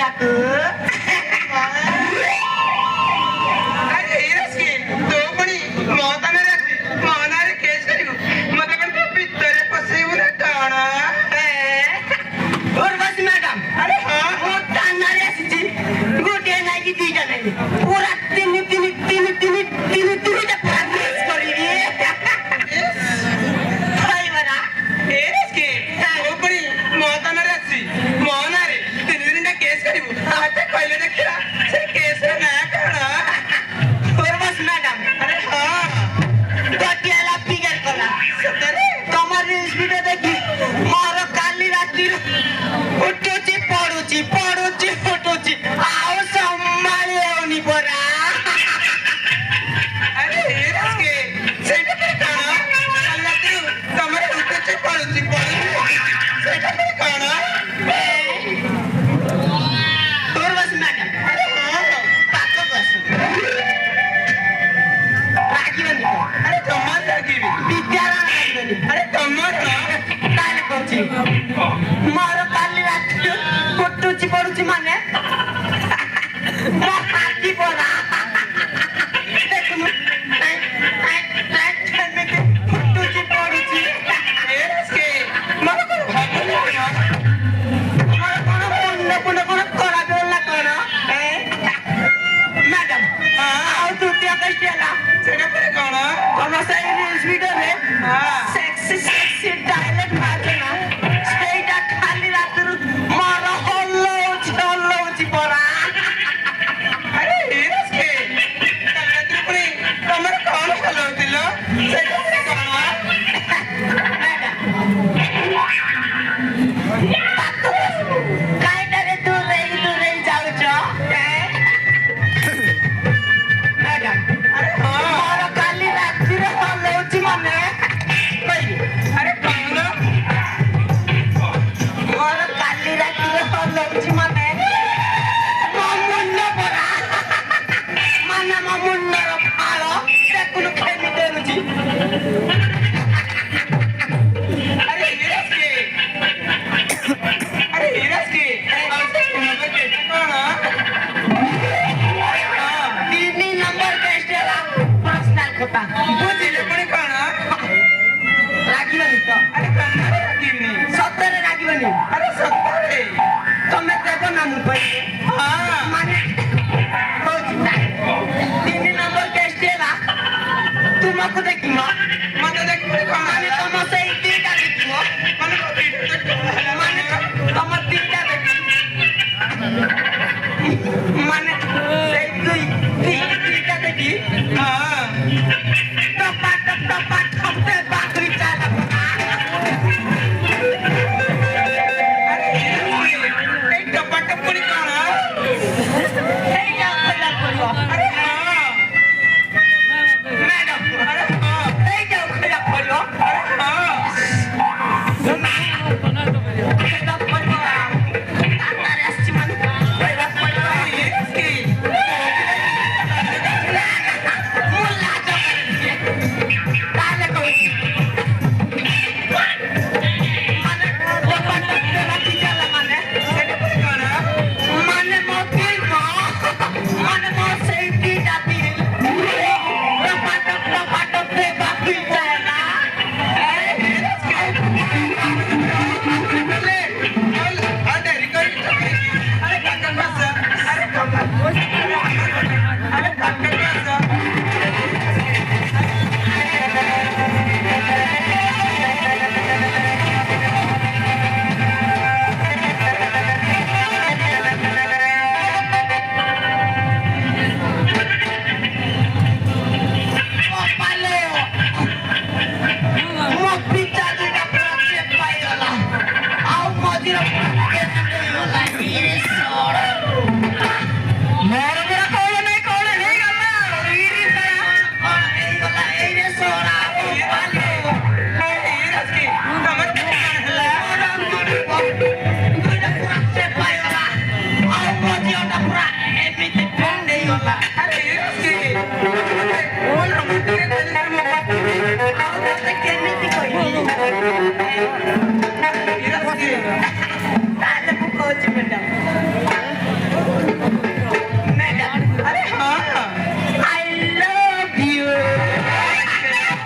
କରିବାକୁ पूरा तीन तीन तीन तीन तीन तीन प्रैक्टिस करिए भाई बड़ा एस के ऊपरी मोहता न रसी मोहना रे तीन दिन का केस करिबो आते पहले देखला से केस ना करा और बस मैडम अरे हां गटियाला फिगर कला सतरे तुम्हारी वीडियो देखी मारो काली राती उठोची पडोची पडोची फटोची आओ संभाळे ओनी परा अरे इसके सेटा पे काना काला तू तुम्हारे उठोची पडोची पडोची सेटा पे काना और बस मैडम अरे हां पाको बस रागी बनी अरे तुम्हारे रागी विद्यारा रागी बनी अरे तुम्हारे काले कोची मारो काली राती उठोची पडोची माने हाथी बोला देखो तुझी पडुची एसके मला कोण भागले ना मला कोण कोण करा बोलला कोण मॅडम आओ तू त्या कशाला सेटा पर कोण कोण सही रील्स व्हिडिओ रे सेक्सी सेक्सी डायलॉग मारते ना स्टेटा खाली रात्र मारा हल्लोची परा अरे सत्तर तुम्हें देखो ना मुझे हाँ माने हो चुका है 3 नंबर टेस्ट है ना तुम आपको देखी माँ